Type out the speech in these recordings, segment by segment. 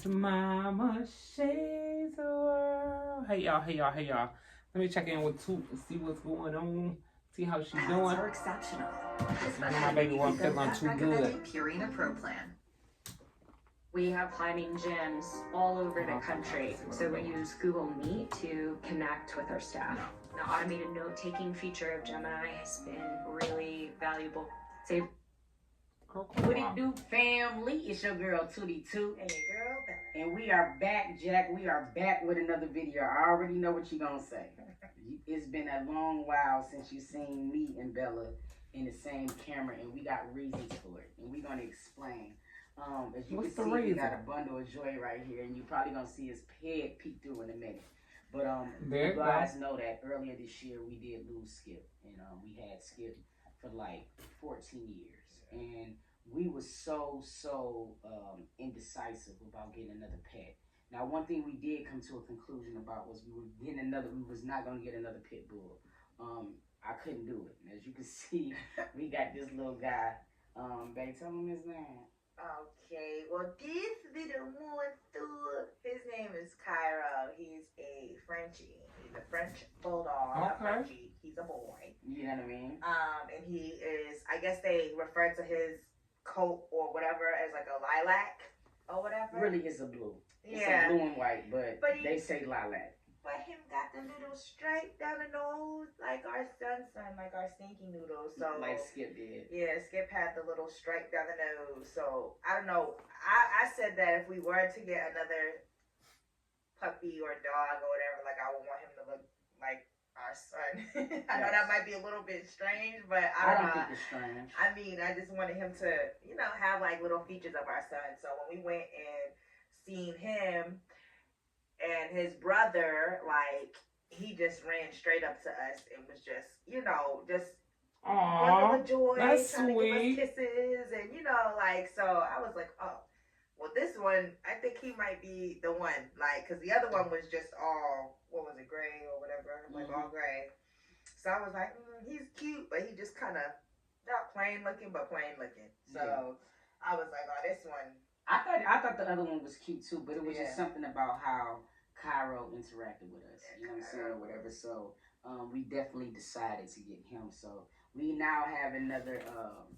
to Mama Shades of World. Hey y'all. Let me check in with Toot and see what's going on. See how she's doing. Are exceptional. My baby wasn't feeling too good. Purina Pro Plan. We have climbing gyms all over the country, so we use Google Meet to connect with our staff. The automated note-taking feature of Gemini has been really valuable. Save. What it do, family? It's your girl Tootie Toot. And your girl Bella. And we are back, Jack. We are back with another video. I already know what you're gonna say. It's been a long while since you've seen me and Bella in the same camera, and we got reasons for it. And we're gonna explain. As you What's can the see, we reason? got a bundle of joy right here, and you're probably gonna see his head peek through in a minute. But There you it guys know that earlier this year we did lose Skip, and we had Skip for like 14 years, and we were so indecisive about getting another pet. Now, one thing we did come to a conclusion about was we was not gonna get another pit bull. I couldn't do it. And as you can see, we got this little guy. Babe, tell him his name. Okay, well, this little monster, his name is Cairo. He's a Frenchie. He's a French bulldog. Not Okay. Frenchie. He's a boy. You know what I mean? And he is, I guess they refer to his coat or whatever as like a lilac or whatever. Really, it's a blue. It's Yeah. a blue and white, but they say lilac. But him got the little stripe down the nose, like our son, like our stinky noodle. So Like Skip did. yeah, Skip had the little stripe down the nose. So I don't know. I said that if we were to get another puppy or dog or whatever, like I would want him to look like our son. I know that might be a little bit strange, but I don't think it's strange. I mean, I just wanted him to, have like little features of our son. So when we went and seen him and his brother, like, he just ran straight up to us and was just, just bundle of joy, that's trying sweet. to give us kisses, and so I was like, oh, well, this one, I think he might be the one, like, because the other one was just all, what was it, gray or whatever, like all gray. So I was like, he's cute, but he just kind of not plain looking, but plain looking. So I was like, oh, this one. I thought the other one was cute too, but it was just Yeah. something about how Cairo interacted with us. You know what I'm saying? Cairo. Or whatever. So we definitely decided to get him. So we now have another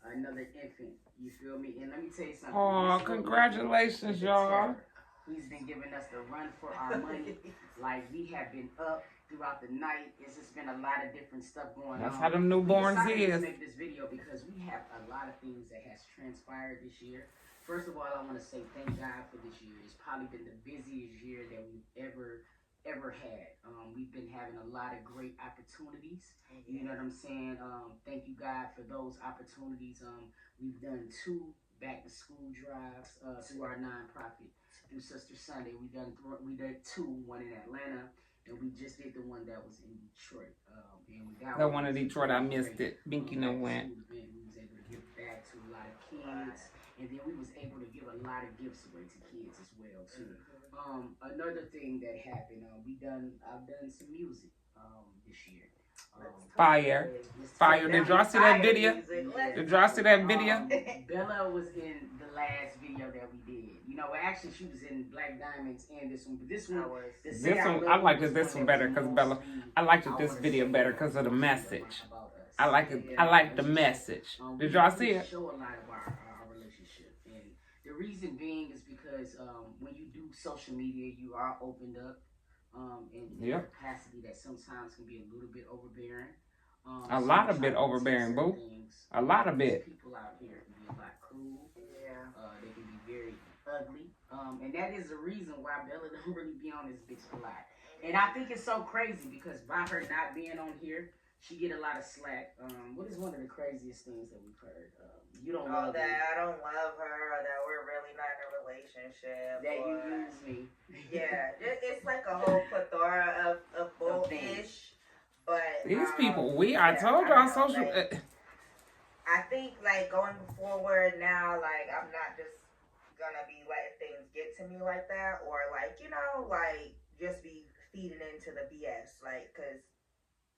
infant. You feel me? And let me tell you something. Oh, This little congratulations, is a y'all. terror. He's been giving us the run for our money. Like, we have been up throughout the night. It's just been a lot of different stuff going on. That's how them newborns we decided is. to make this video because we have a lot of things that has transpired this year. First of all, I want to say thank God for this year. It's probably been the busiest year that we've ever had. We've been having a lot of great opportunities. You know what I'm saying? Thank you, God, for those opportunities. We've done 2 back-to-school drives through our nonprofit. Through Sister Sunday, we did 2, one in Atlanta, and we just did the one that was in Detroit. And That one in Detroit, I missed it. Binky no went. We was able to give back to a lot of kids. And then we was able to give a lot of gifts away to kids as well too. Another thing that happened, I've done some music this year. Fire. Did y'all see that video? Did y'all see that video? Bella was in the last video that we did. Actually she was in Black Diamonds and this one, but this one, I liked this one better because Bella. I liked this video better because of the message. I like it. I like the message. Did y'all see it? Show a lot of our relationship, and the reason being is because when you do social media, you are opened up in a capacity that sometimes can be a little bit overbearing. A lot of bit overbearing, boo. A lot of bit. People out here can be a lot cruel. Yeah. They can be very ugly. And that is the reason why Bella don't really be on this bitch a lot. And I think it's so crazy because by her not being on here, she get a lot of slack. What is one of the craziest things that we've heard? You don't love that me. I don't love her, or that we're really not in a relationship. That or, you use me. Yeah, it's like a whole plethora of bullish. But These people, I told y'all social. I think like going forward now, like I'm not just gonna be letting things get to me like that, or like just be feeding into the BS, like, cause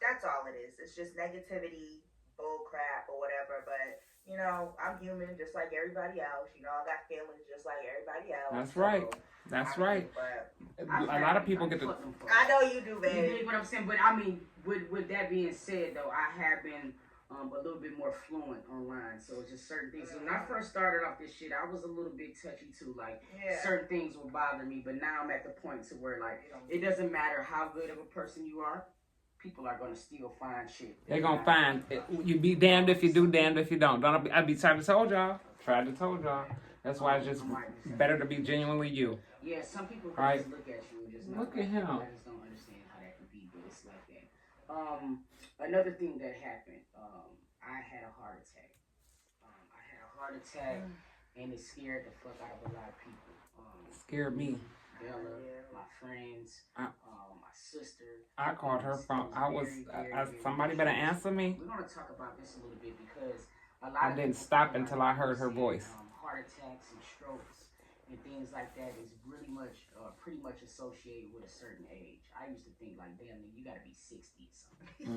that's all it is. It's just negativity, bull crap, or whatever. But I'm human just like everybody else. I got feelings just like everybody else. That's right. That's right. But A lot of people get to. I know you do, You baby. dig what I'm saying? But I mean, with that being said, though, I have been a little bit more fluent online. So it's just certain things. When I first started off this shit, I was a little bit touchy too. Like certain things will bother me, but now I'm at the point to where like it doesn't matter how good of a person you are. People are gonna still find shit. They're gonna find it. You be damned if you do, damned if you don't. I be trying to told y'all. Tried to told y'all. That's why it's just better to be genuinely you. Yeah, some people can Right. just look at you and just not Look at like him. I just don't understand how that can be, but it's like that. Another thing that happened, I had a heart attack. And it scared the fuck out of a lot of people. Scared me. Bella, my friends, my sister. I called her from. Somebody better answer me. We're gonna talk about this a little bit because a lot I of didn't people stop feel until like I heard her saying, voice. Heart attacks and strokes and things like that is really much, pretty much associated with a certain age. I used to think like, damn, you gotta be 60 or something.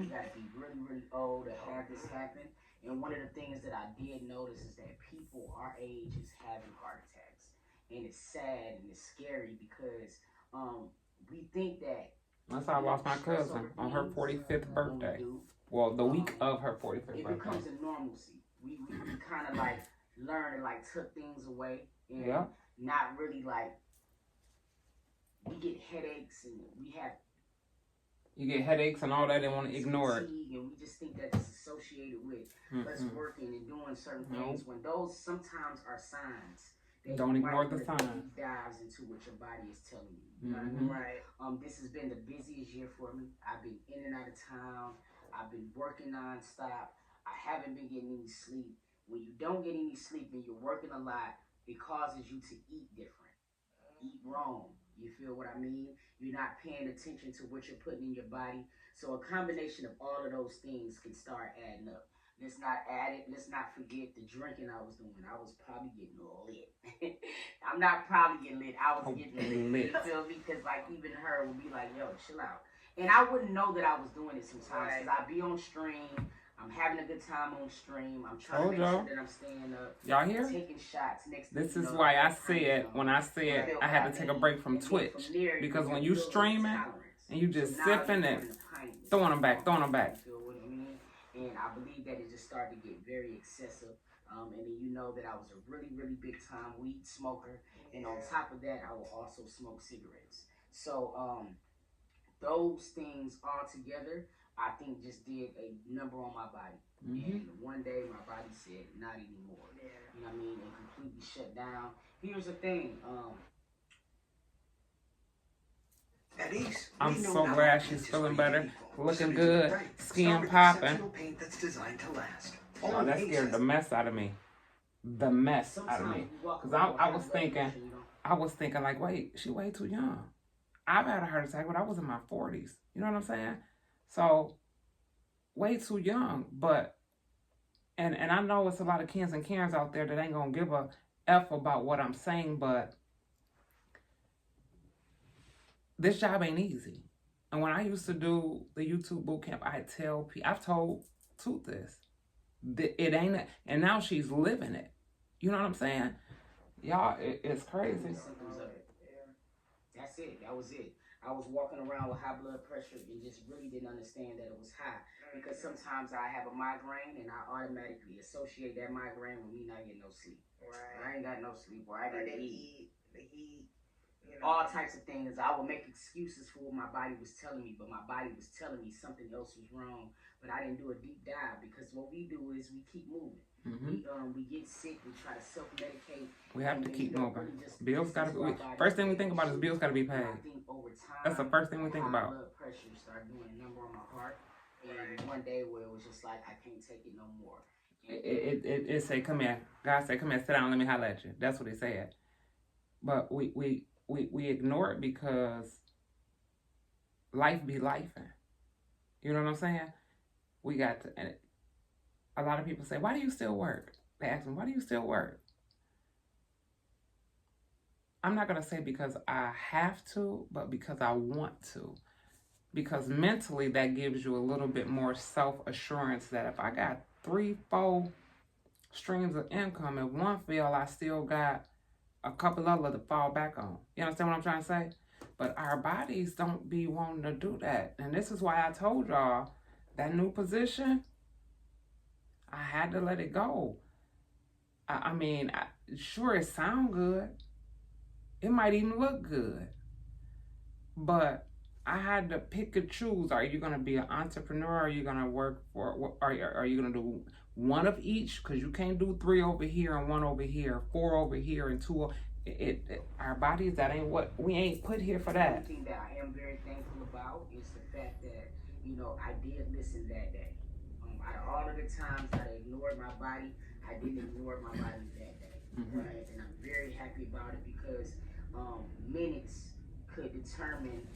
You gotta be really, really old to have this happen. And one of the things that I did notice is that people our age is having heart attacks. And it's sad and it's scary because we think that. That's how I lost my cousin on her 45th birthday. Well, the week of her 45th birthday. It becomes a normalcy. We kind of like learn and like took things away and not really like. We get headaches and we have. You get headaches and all that and want to ignore it. And we just think that it's associated with us working and doing certain things when those sometimes are signs. Don't ignore the signs. Dives into what your body is telling you. You know what I mean? Right. This has been the busiest year for me. I've been in and out of town. I've been working nonstop. I haven't been getting any sleep. When you don't get any sleep and you're working a lot, it causes you to eat different, eat wrong. You feel what I mean? You're not paying attention to what you're putting in your body. So a combination of all of those things can start adding up. Let's not forget the drinking I was doing. I was probably getting lit. I'm not probably getting lit. I was getting lit. You feel me? Because like even her would be like, yo, chill out. And I wouldn't know that I was doing it sometimes because I'd be on stream. I'm having a good time on stream. I'm trying to make sure that I'm staying up. Y'all hear? Taking shots. This is why I said, when I said I had to take a break from Twitch. Because when you streaming and you just sipping and throwing them back. And I believe that it just started to get very excessive. And then you know that I was a really, really big time weed smoker. And on top of that, I will also smoke cigarettes. So those things all together, I think just did a number on my body. And one day my body said, not anymore. You know what I mean? And completely shut down. Here's the thing. I'm so glad she's feeling better, looking good, skin popping. Oh, that scared the mess out of me. The mess out of me. Because I was thinking like, wait, she way too young. I've had a heart attack when I was in my 40s. You know what I'm saying? So, way too young. But, and I know it's a lot of Kens and Karens out there that ain't going to give a F about what I'm saying, but this job ain't easy. And when I used to do the YouTube boot camp, I've told Tooth this. It ain't, and now she's living it. You know what I'm saying? Y'all, it's crazy. That's it. That was it. I was walking around with high blood pressure and just really didn't understand that it was high. Because sometimes I have a migraine and I automatically associate that migraine with me not getting no sleep. Right. I ain't got no sleep or I didn't eat. The heat. You know. All types of things. I would make excuses for what my body was telling me, but my body was telling me something else was wrong. But I didn't do a deep dive because what we do is we keep moving. We get sick. We try to self-medicate. We have to keep moving. Bills gotta be. First thing we think about is bills gotta be paid. I think over time, that's the first thing we think about. Blood pressure started doing a number on my heart, and one day where it was just like I can't take it no more. It said, "Come here." God said, "Come here, sit down. Let me holler at you." That's what He said. But we ignore it because life be lifing. You know what I'm saying? We got to, and a lot of people say, why do you still work? They ask me, why do you still work? I'm not going to say because I have to, but because I want to. Because mentally that gives you a little bit more self-assurance that if I got 3-4 streams of income and one fail, I still got a couple other to fall back on. You understand what I'm trying to say? But our bodies don't be wanting to do that. And this is why I told y'all that new position, I had to let it go. I mean, sure, it sound good. It might even look good. But I had to pick and choose. Are you going to be an entrepreneur? Are you going to work for, are you going to do one of each? Because you can't do 3 over here and 1 over here, 4 over here and 2. Our bodies, that ain't what, we ain't put here for that. One thing that I am very thankful about is the fact that, you know, I did listen that day. Out of all of the times I ignored my body, I didn't ignore my body that day. Mm-hmm. Right? And I'm very happy about it because minutes could determine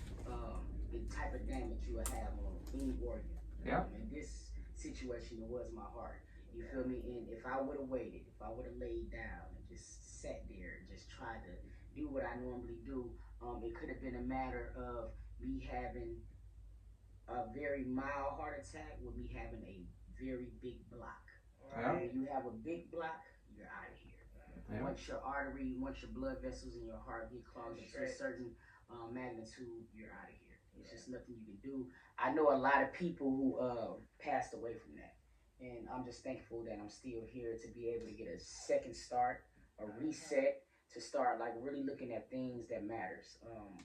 the type of damage you will have on any organ. Yeah. In this situation, it was my heart. You feel me? And if I would have waited, if I would have laid down and just sat there and just tried to do what I normally do, it could have been a matter of me having a very mild heart attack with me having a very big block. Right. When you have a big block, you're out of here. Yeah. Once your blood vessels in your heart get clogged to a certain magnitude, you're out of here. It's just nothing you can do. I know a lot of people who passed away from that. And I'm just thankful that I'm still here to be able to get a second start, a reset, to start like really looking at things that matters.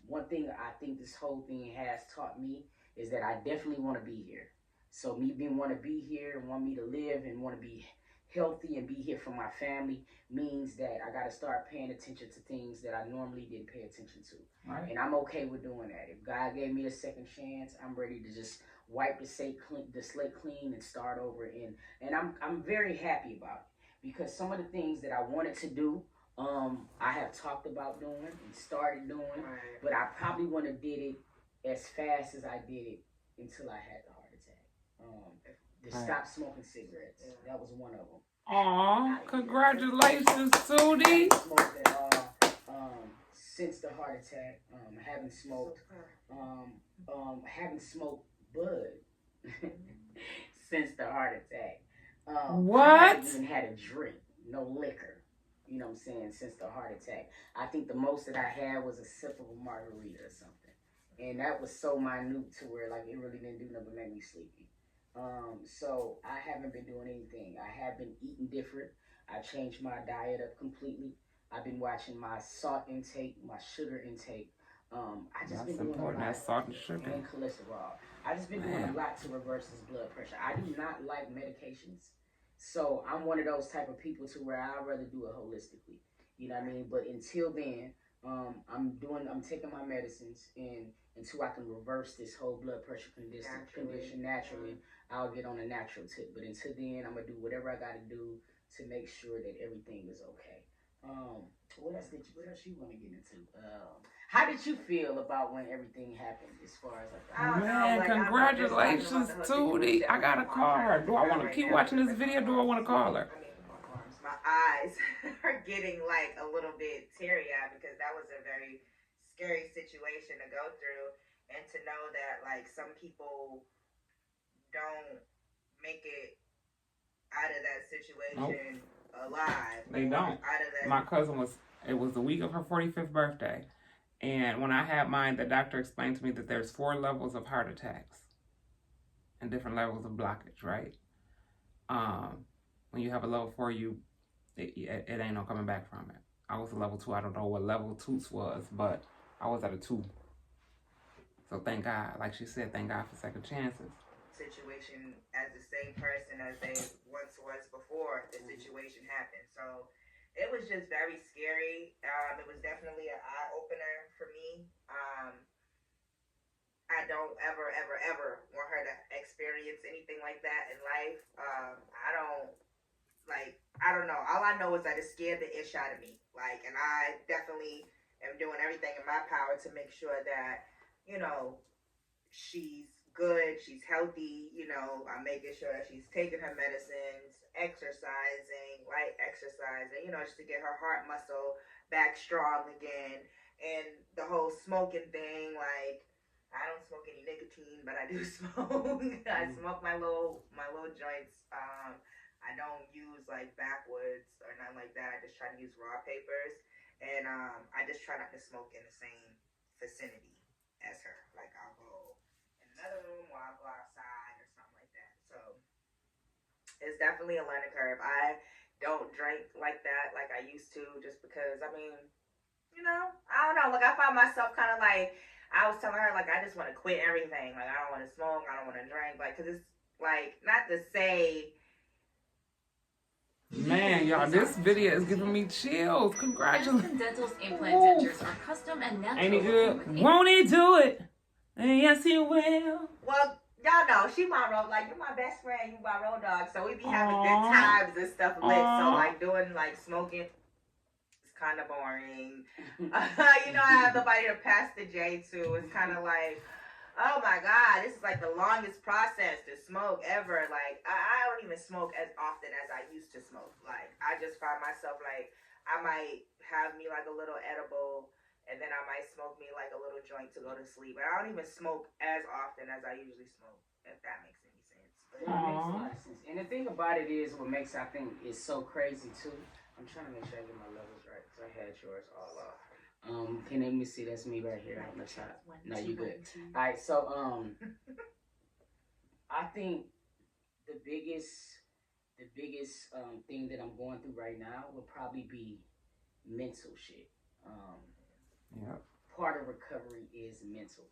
One thing I think this whole thing has taught me is that I definitely want to be here. So me being want to be here and want me to live and want to be healthy and be here for my family means that I got to start paying attention to things that I normally didn't pay attention to. Right. And I'm okay with doing that. If God gave me a second chance, I'm ready to just wipe the slate clean and start over. And I'm very happy about it because some of the things that I wanted to do, I have talked about doing and started doing, but I probably wouldn't have did it as fast as I did it until I had the heart attack. To stop smoking cigarettes. That was one of them. Aw, congratulations, Sudie. I haven't smoked at all since the heart attack. Haven't smoked. Haven't smoked bud since the heart attack. What? I haven't even had a drink, no liquor. You know what I'm saying? Since the heart attack, I think the most that I had was a sip of a margarita or something, and that was so minute to where like it really didn't do nothing but make me sleepy. So I haven't been doing anything. I have been eating different. I changed my diet up completely. I've been watching my salt intake, my sugar intake. I just been doing important. a lot. That's salt and sugar. And cholesterol. I just been doing a lot to reverse this blood pressure. I do not like medications. So I'm one of those type of people to where I'd rather do it holistically. You know what I mean? But until then, I'm taking my medicines, and until I can reverse this whole blood pressure condition naturally, I'll get on a natural tip. But until then, I'm gonna do whatever I gotta do to make sure that everything is okay. What else you want to get into? How did you feel about when everything happened as far as like Man, congratulations, Tootie. I got to call her. Do I want to keep watching this video? Do I want to call her? My eyes are getting like a little bit teary-eyed because that was a very scary situation to go through, and to know that like some people don't make it out of that situation alive. They don't. My cousin it was the week of her 45th birthday. And when I had mine, the doctor explained to me that there's 4 levels of heart attacks and different levels of blockage, right? When you have a level 4, it ain't no coming back from it. I was a level 2. I don't know what level 2 was, but I was at a 2. So thank God, like she said, thank God for second chances. Situation as the same person as they once was before the situation happened. So it was just very scary. It was definitely an eye opener for me. I don't ever want her to experience anything like that in life. I don't know. All I know is that it scared the ish out of me. Like, and I definitely am doing everything in my power to make sure that, you know, she's good, she's healthy, you know, I'm making sure that she's taking her medicines, exercising, light exercising, you know, just to get her heart muscle back strong again. And the whole smoking thing, like, I don't smoke any nicotine, but I do smoke. I smoke my little joints. I don't use like backwoods or nothing like that. I just try to use raw papers. And I just try not to smoke in the same vicinity as her. Like I'll go in another room or I'll go outside or something like that. So it's definitely a learning curve. I don't drink like that like I used to, just because I mean, you know, I don't know. Like I find myself kind of like, I was telling her like I just want to quit everything. Like I don't want to smoke. I don't want to drink. Like, cause it's like, not to say. Man, y'all, this video is giving me chills. Congratulations. Dental's implant dentures are custom and natural. Ain't he good? Won't he do it? Yes, he will. Well, y'all know she my road. Like, you're my best friend. You my road dog. So we be having good times and stuff lit. So like doing like smoking, it's kind of boring. You know, I have nobody to pass the J to. It's kind of like, oh my God, this is like the longest process to smoke ever. Like, I don't even smoke as often as I used to smoke. Like, I just find myself like, I might have me like a little edible, and then I might smoke me like a little joint to go to sleep. And I don't even smoke as often as I usually smoke, if that makes any sense. But It makes a lot of sense. And the thing about it is, what makes I think is so crazy too. I'm trying to make sure I get my levels right, because I had yours all off. Can let me see? That's me right here on the top. No, you good. All right, so I think the biggest thing that I'm going through right now would probably be mental shit. Yeah. Part of recovery is mental.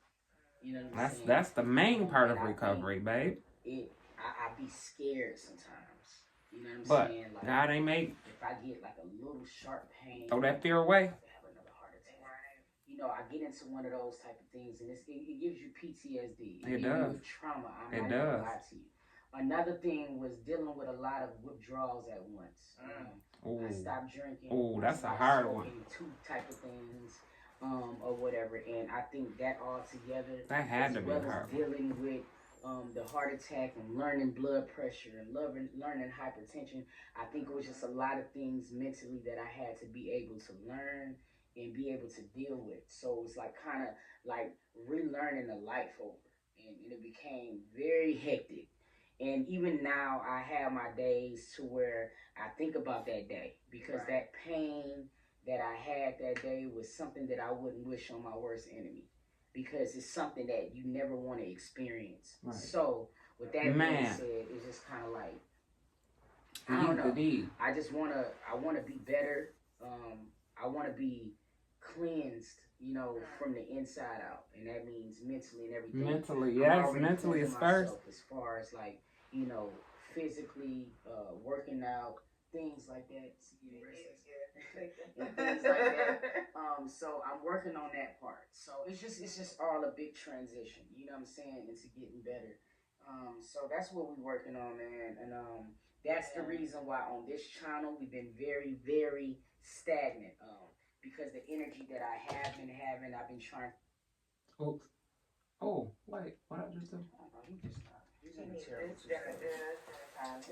You know what I'm saying? That's the main part of recovery, babe. I be scared sometimes. You know what I'm But saying? Like, God ain't make. if I get like a little sharp pain, Throw that fear away. I could have another heart attack. You know, I get into one of those type of things, and it gives you PTSD. It gives does. you trauma. It not does. gonna lie to you. Another thing was dealing with a lot of withdrawals at once. I stopped drinking. Ooh, that's a I stopped hard smoking, one. two type of things, or whatever. And I think that all together, That had as to be well hard. as dealing with the heart attack and learning blood pressure and learning hypertension, I think it was just a lot of things mentally that I had to be able to learn and be able to deal with. So it's like kind of like relearning a life over, and it became very hectic. And even now, I have my days to where I think about that day, because that pain that I had that day was something that I wouldn't wish on my worst enemy, because it's something that you never want to experience. Right. So with that being said, it's just kind of like, I don't know. I want to be better. I want to be cleansed, you know, from the inside out, and that means mentally and everything. Mentally, yes, mentally is first. As far as like, you know, physically, working out, things like that. And things like that. So I'm working on that part. So it's just all a big transition, you know what I'm saying, into getting better. So that's what we're working on, man. And that's the reason why on this channel we've been very, very stagnant. Because the energy that I have been having, I've been trying. Oops. Oh, wait, what I just do?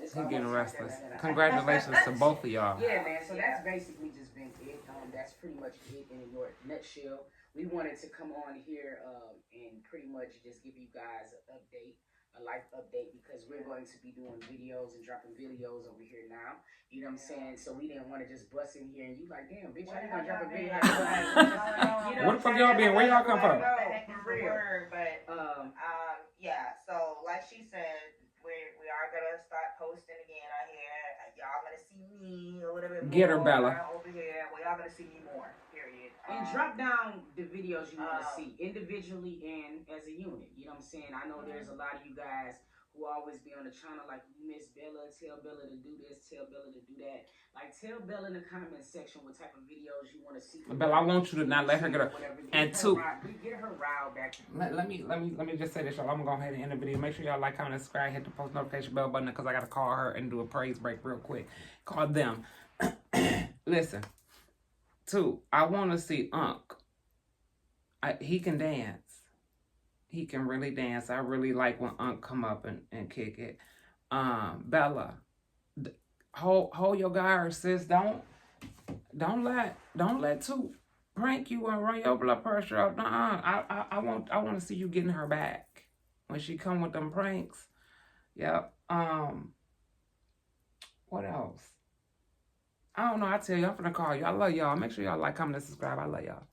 He's getting restless. Congratulations to both of y'all. Yeah, man. So that's basically just been it. That's pretty much it in a nutshell. We wanted to come on here and pretty much just give you guys an update, a life update, because we're going to be doing videos and dropping videos over here now. You know what I'm saying? So we didn't want to just bust in here and you like, damn, bitch, how you gonna drop a video? What the fuck y'all been? Where y'all come from? But yeah. So like she said, we are gonna start posting again out here. Y'all gonna see me a little bit more. Get her, Bella. Over here. Well, y'all gonna see me more. Period. And drop down the videos you want to see individually and as a unit. You know what I'm saying? I know there's a lot of you guys who always be on the channel like, you miss Bella, tell Bella to do this, tell Bella to do that. Like, tell Bella in the comment section what type of videos you want to see. Bella, I want you to not let her get her. And two, get her riled back. let me just say this, y'all. I'm gonna go ahead and end the video. Make sure y'all like, comment, and subscribe, hit the post notification bell button, because I gotta call her and do a praise break real quick. Call them. Listen. Two, I want to see Unc. He can dance. He can really dance. I really like when Unc come up and kick it. Bella, hold your guard, sis. Don't let Two prank you and run your blood pressure up. I want to see you getting her back when she come with them pranks. Yep. What else? I don't know. I tell you, I'm finna call you. I love y'all. Make sure y'all like, comment, and subscribe. I love y'all.